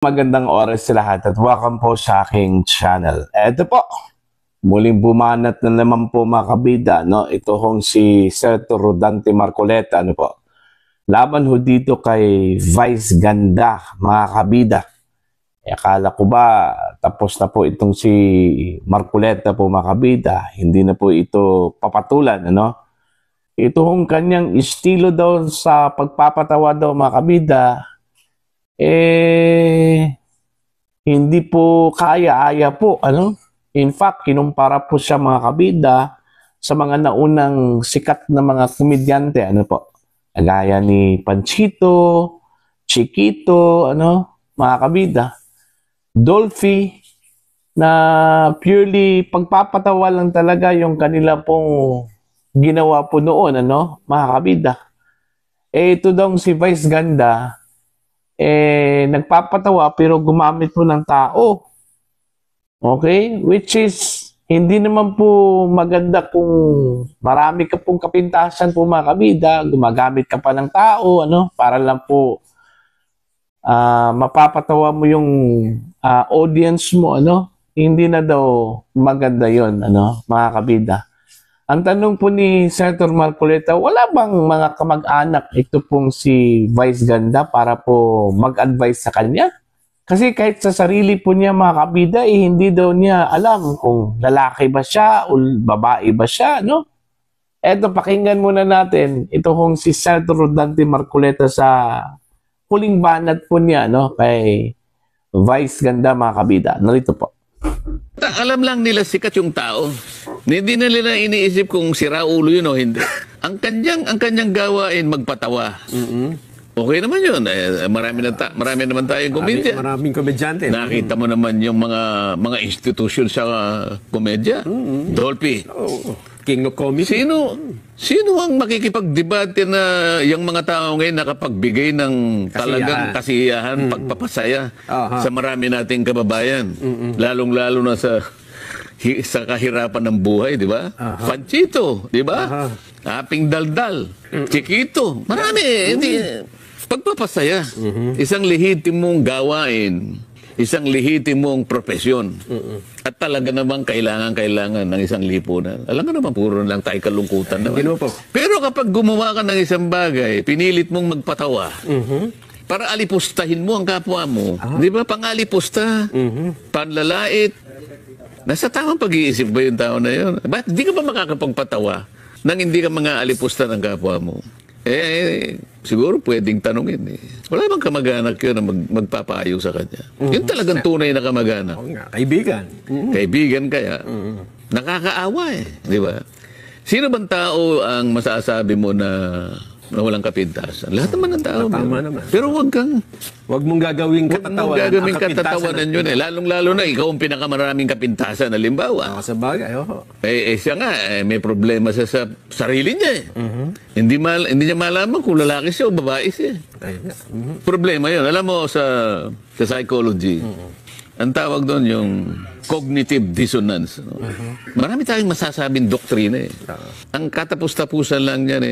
Magandang oras sa lahat at welcome po sa aking channel. Eto po, muling bumanat na naman po mga kabida, no? Ito hong si Senator Rodante Marcoleta, ano po? Laban ho dito kay Vice Ganda, mga kabida. Akala ko ba tapos na po itong si Marcoleta po mga kabida, hindi na po ito papatulan, ano? Ito hong kanyang estilo daw sa pagpapatawa daw mga kabida, hindi po kaya-aya po, ano? In fact, kinumpara po siya mga kabida sa mga naunang sikat na mga komedyante, ano po? Gaya ni Panchito, Chiquito, ano? Mga kabida. Dolphy, na purely pagpapatawa lang talaga yung kanila pong ginawa po noon, ano? Mga kabida. Ito daw si Vice Ganda, nagpapatawa pero gumamit po ng tao. Okay? Which is, hindi naman po maganda kung marami ka pong kapintasan po mga kabida, gumagamit ka pa ng tao, ano? Para lang po mapapatawa mo yung audience mo, ano? Hindi na daw maganda yon, ano? Mga kabida. Ang tanong po ni Senator Marcoleta, wala bang mga kamag-anak ito pong si Vice Ganda para po mag-advise sa kanya? Kasi kahit sa sarili po niya mga kabida, hindi daw niya alam kung lalaki ba siya o babae ba siya, no? Eto, pakinggan muna natin ito pong si Senator Rodante Marcoleta sa huling banat po niya, no? Kay Vice Ganda mga kabida. Narito po. Alam lang nila sikat yung tao. Hindi na nila iniisip kung sira ulo yun o hindi. Ang kanyang gawain magpatawa. Okay naman yun. Marami naman tayong komedya. Maraming komedyante. Nakita mo naman yung mga institusyon sa komedya. Dolphy. King of comedy. Sino ang makikipagdebate na yung mga tao ngayon nakapagbigay ng talagang kasiyahan, pagpapasaya sa marami nating kababayan? Lalong-lalo na sa kahirapan ng buhay, di ba? Panchito, di ba? Aping daldal, Chiquito. Marami. Pagpapasaya. Isang lehitimong gawain. Isang lehitimong profesyon. At talaga namang kailangan ng isang lipunan. Alam nga naman, puro lang tayo kalungkutan naman. Pero kapag gumawa ka ng isang bagay, pinilit mong magpatawa, para alipustahin mo ang kapwa mo. Di ba? Pangalipusta, panlalait. Nasa tamang pag-iisip ba yung tao na yun? Ba't di ka ba makakapagpatawa nang hindi ka mga alipusta ng kapwa mo? Siguro pwedeng tanungin. Wala bang kamag-anak yun na magpapayo sa kanya? Yun talagang tunay na kamag-anak. Kaibigan. Kaibigan kaya. Nakakaawa di ba? Sino bang tao ang masasabi mo na walang kapintasan? Lahat naman ng tao. Naman. Pero Huwag mong gagawing katatawanan yun. Lalong-lalo na ikaw ang pinakamaraming kapintasan. Halimbawa. Sa bagay, Siya nga, may problema sa sarili niya. Hindi niya malaman kung lalaki siya o babae siya. Problema yun. Alam mo, sa psychology, ang tawag doon yung cognitive dissonance. Marami tayong masasabing doktrina. Ang katapos-tapusan lang yan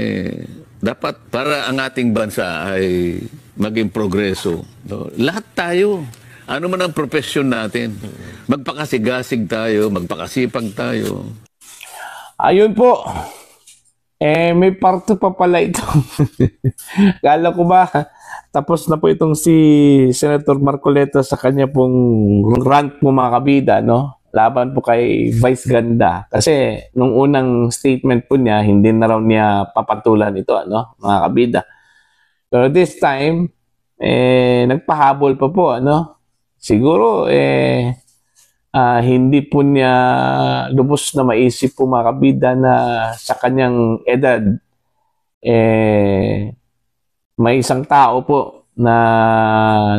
dapat para ang ating bansa ay maging progreso. Lahat tayo, ano man ang profesyon natin, magpakasigasig tayo, magpakasipag tayo. Ayun po. May part 2 pa pala ito. Kala ko ba, tapos na po itong si Senator Marcoleta sa kanya pong rant mo mga kabida, no? Laban po kay Vice Ganda. Kasi nung unang statement po niya, hindi na raw niya papatulan ito, ano? Mga kabida. Pero this time, nagpahabol pa po, ano? Siguro, hindi po niya lubos na maisip po mga kabida na sa kanyang edad, may isang tao po na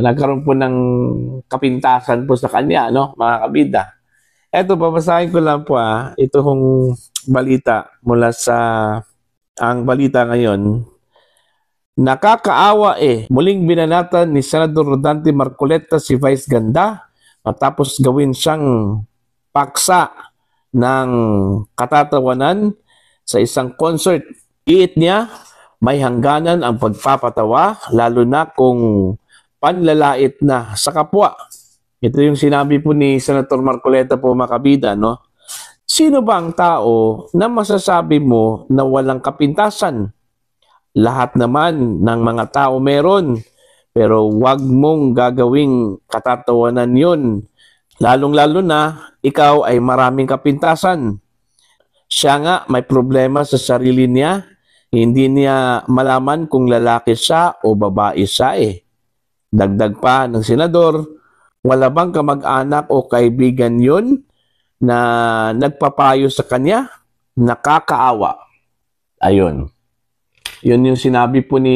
nagkaroon po ng kapintasan po sa kanya, no? Mga kabida. Eto, babasahin ko lang po ito hong balita mula sa ang balita ngayon. Nakakaawa muling binanatan ni Senador Rodante Marcoleta si Vice Ganda matapos gawin siyang paksa ng katatawanan sa isang concert. Iit niya, may hangganan ang pagpapatawa lalo na kung panlalait na sa kapwa. Ito yung sinabi po ni Senator Marcoleta po, mga kabida, no? Sino ba ang tao na masasabi mo na walang kapintasan? Lahat naman ng mga tao meron, pero wag mong gagawing katatawanan yun. Lalong-lalo na ikaw ay maraming kapintasan. Siya nga may problema sa sarili niya, hindi niya malaman kung lalaki siya o babae siya eh. Dagdag pa ng senador, wala bang kamag-anak o kaibigan yun na nagpapayo sa kanya? Nakakaawa. Ayun. Yun yung sinabi po ni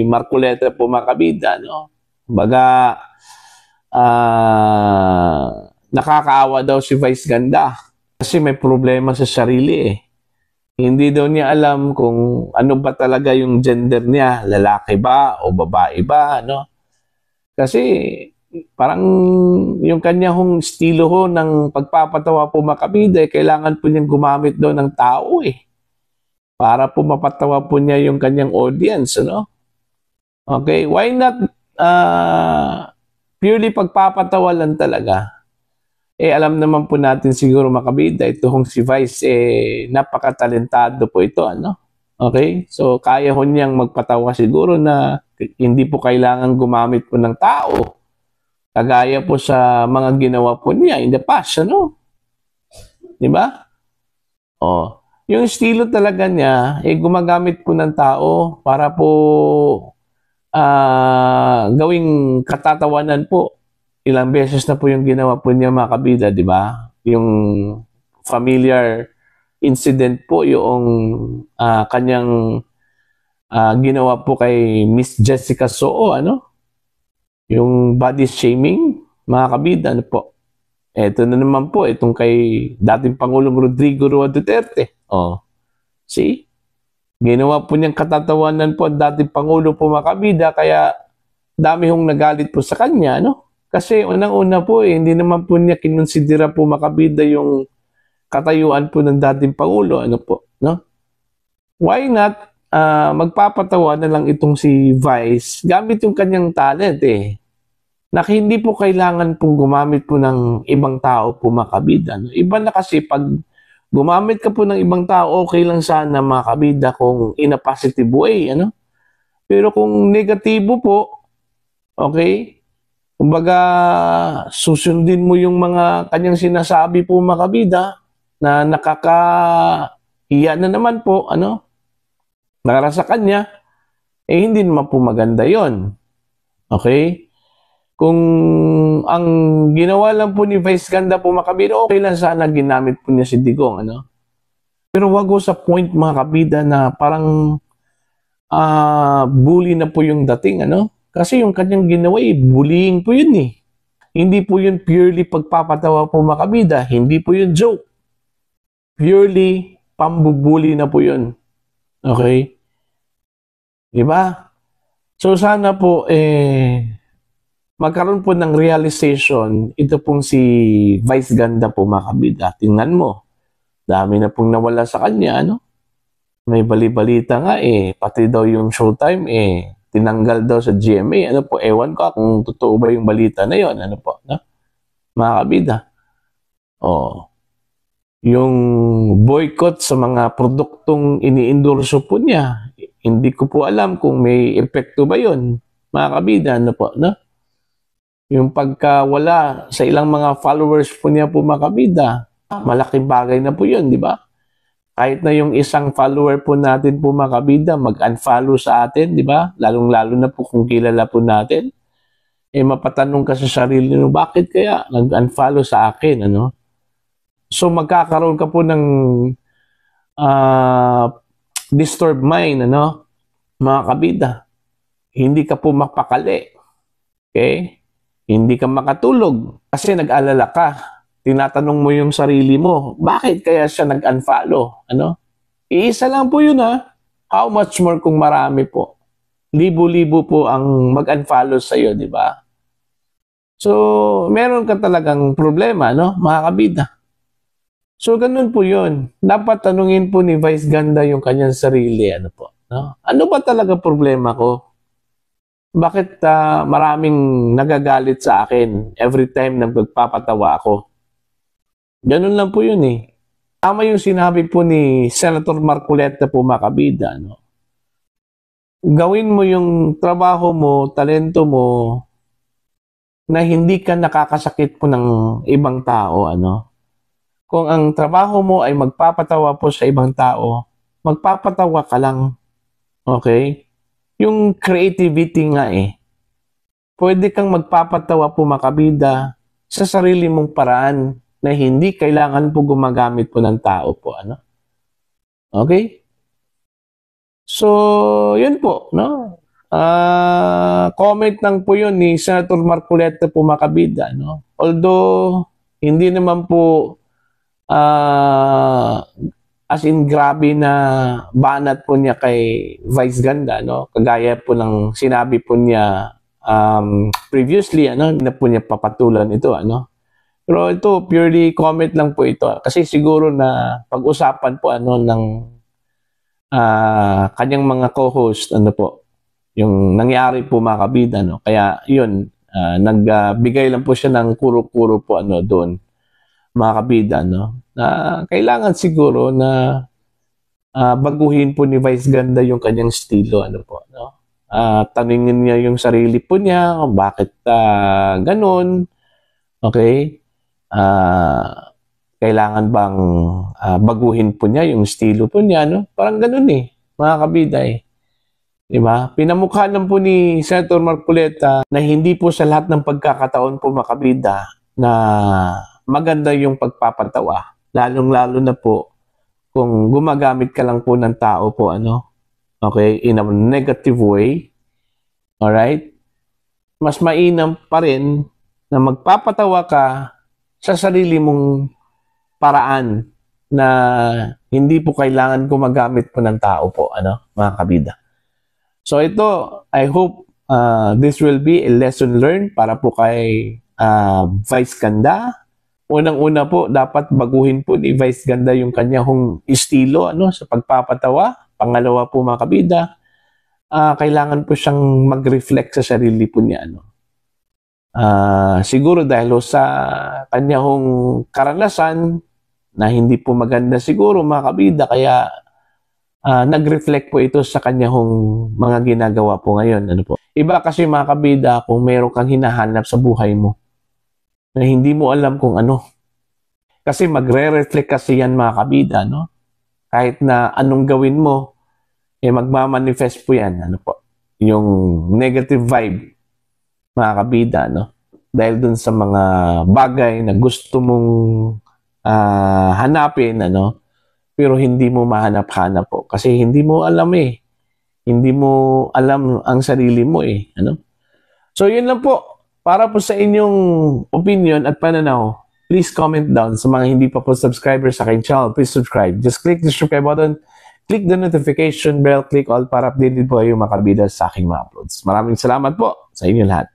Marcoleta po, mga kabida, no? Baga, nakakaawa daw si Vice Ganda kasi may problema sa sarili eh. Hindi daw niya alam kung ano ba talaga yung gender niya, lalaki ba o babae ba, no? Kasi parang yung kanya hong estilo ho ng pagpapatawa po, mga kabida, kailangan po niyang gumamit daw ng tao eh. Para po mapatawa po niya yung kanyang audience, ano? Okay, why not purely pagpapatawa lang talaga? Eh, alam naman po natin siguro, mga kabida, ito hong si Vice, napakatalentado po ito, ano? Okay? So, kaya ho niyang magpatawa siguro na hindi po kailangan gumamit po ng tao. Kagaya po sa mga ginawa po niya in the past, ano? Di ba? Oh, yung estilo talaga niya, gumagamit po ng tao para po gawing katatawanan po. Ilang beses na po yung ginawa po niya, mga kabida, di ba? Yung familiar incident po, yung kanyang ginawa po kay Miss Jessica Soo, ano? Yung body shaming, mga kabida, ano po? Ito na naman po, itong kay dating Pangulong Rodrigo Roa Duterte. Oh, see? Ginawa po niyang katatawanan po ang dating Pangulo po, mga kabida, kaya dami hong nagalit po sa kanya, no? Kasi unang-una po, hindi naman po niya kinonsidera po, mga kabida, yung katayuan po ng dating Pangulo, ano po, no? Why not magpapatawa na lang itong si Vice gamit yung kanyang talent eh. Na hindi po kailangan pong gumamit po ng ibang tao po, mga kabida. No? Iba na kasi pag gumamit ka po ng ibang tao, okay lang sana, mga kabida, kung in a positive way, ano? Pero kung negatibo po, okay, kumbaga susundin mo yung mga kanyang sinasabi po, mga kabida, na nakakahiya na naman po, ano? Para sa kanya, hindi naman po maganda yon. Okay? Kung ang ginawa lang po ni Vice Ganda po, mga kabida, okay lang sana ginamit po niya si Digong, ano? Pero wag ko sa point, mga kabida, na parang bully na po yung dating, ano? Kasi yung kanyang ginawa, bullying po yun eh. Hindi po yun purely pagpapatawa po, mga kabida. Hindi po yun joke. Purely pambubuli na po yun. Okay? Diba? So sana po, magkaroon po ng realization, ito pong si Vice Ganda po, mga kabida. Tingnan mo, dami na pong nawala sa kanya, ano? May bali-balita nga pati daw yung Showtime tinanggal daw sa GMA. Ano po, ewan ko kung totoo ba yung balita na yon, ano po, no? Mga kabida. Oh. Yung boycott sa mga produktong ini-endorso po niya, hindi ko po alam kung may epekto ba yon, mga kabida, ano po, no? Yung pagkawala sa ilang mga followers po niya po, mga kabida, malaking bagay na po yun, di ba? Kahit na yung isang follower po natin po, mga kabida, mag-unfollow sa atin, di ba? Lalong-lalo na po kung kilala po natin. Mapatanong ka sa sarili mo, bakit kaya nag-unfollow sa akin, ano? So magkakaroon ka po ng disturbed mind, ano? Mga kabida. Hindi ka po mapakali. Okay? Hindi ka makatulog kasi nag-alala ka. Tinatanong mo yung sarili mo, bakit kaya siya nag-unfollow? Ano? Iisa lang po yun, ha? How much more kung marami po? Libo-libo po ang mag-unfollow sa'yo, di ba? So, meron ka talagang problema, no? Mga kabida. So, ganun po yun. Dapat tanungin po ni Vice Ganda yung kanyang sarili, ano po? No? Ano ba talaga problema ko? bakit maraming nagagalit sa akin every time na magpapatawa ako? Ganun lang po yun eh. Tama yung sinabi po ni Senator Marcoleta po, mga kabida, no? Gawin mo yung trabaho mo, talento mo, na hindi ka nakakasakit po ng ibang tao, ano? Kung ang trabaho mo ay magpapatawa po sa ibang tao, magpapatawa ka lang. Okay? Yung creativity nga eh. Pwede kang magpapatawa po, mga kabida, sa sarili mong paraan na hindi kailangan po gumagamit po ng tao po, ano? Okay? So, yun po, no? Comment lang po yun ni Senator Marcoleta po, mga kabida, no? Although, hindi naman po as in grabe na banat po niya kay Vice Ganda, no? Kagaya po ng sinabi po niya previously, ano, na po niya papatulan ito, ano? Pero ito, purely comment lang po ito. Kasi siguro na pag-usapan po, ano, ng kanyang mga co-host, ano po, yung nangyari po, mga kabida, no? Kaya, yun, nagbigay lang po siya ng kuro-kuro po, ano, doon, mga kabida, no? Na kailangan siguro na baguhin po ni Vice Ganda yung kanyang estilo, ano po, no? Tanungin niya yung sarili po niya, kung bakit ganun, okay? Kailangan bang baguhin po niya yung estilo po niya, no? Parang ganun eh, mga kabida eh. Diba? Pinamukha lang po ni Senator Marcoleta na hindi po sa lahat ng pagkakataon po, mga kabida, na maganda yung pagpapatawa. Lalong-lalo na po kung gumagamit ka lang po ng tao po, ano? Okay? In a negative way. Alright? Mas mainam pa rin na magpapatawa ka sa sarili mong paraan na hindi po kailangan gumagamit po ng tao po, ano, mga kabida. So ito, I hope this will be a lesson learned para po kay Vice Ganda. Unang-una po, dapat baguhin po ni Vice Ganda yung kanyang estilo, ano, sa pagpapatawa. Pangalawa po, mga kabida, kailangan po siyang mag-reflect sa sarili po niya, ano. Siguro dahil sa kanyang karanasan na hindi po maganda siguro, mga kabida, kaya nag-reflect po ito sa kanyang mga ginagawa po ngayon, ano po. Iba kasi, mga kabida, kung meron kang hinahanap sa buhay mo na hindi mo alam kung ano. Kasi magre-reflect kasi yan, mga kabida, no? Kahit na anong gawin mo, magmamanifest po yan, ano po. Yung negative vibe, mga kabida, no? Dahil dun sa mga bagay na gusto mong hanapin, ano? Pero hindi mo mahanap-hanap po. Kasi hindi mo alam eh. Hindi mo alam ang sarili mo eh, ano? So, yun lang po. Para po sa inyong opinion at pananaw, please comment down. Sa mga hindi pa po subscribers sa aking channel, please subscribe. Just click the subscribe button, click the notification bell, click all para updated po kayo, mga kabida, sa aking mga uploads. Maraming salamat po sa inyo lahat.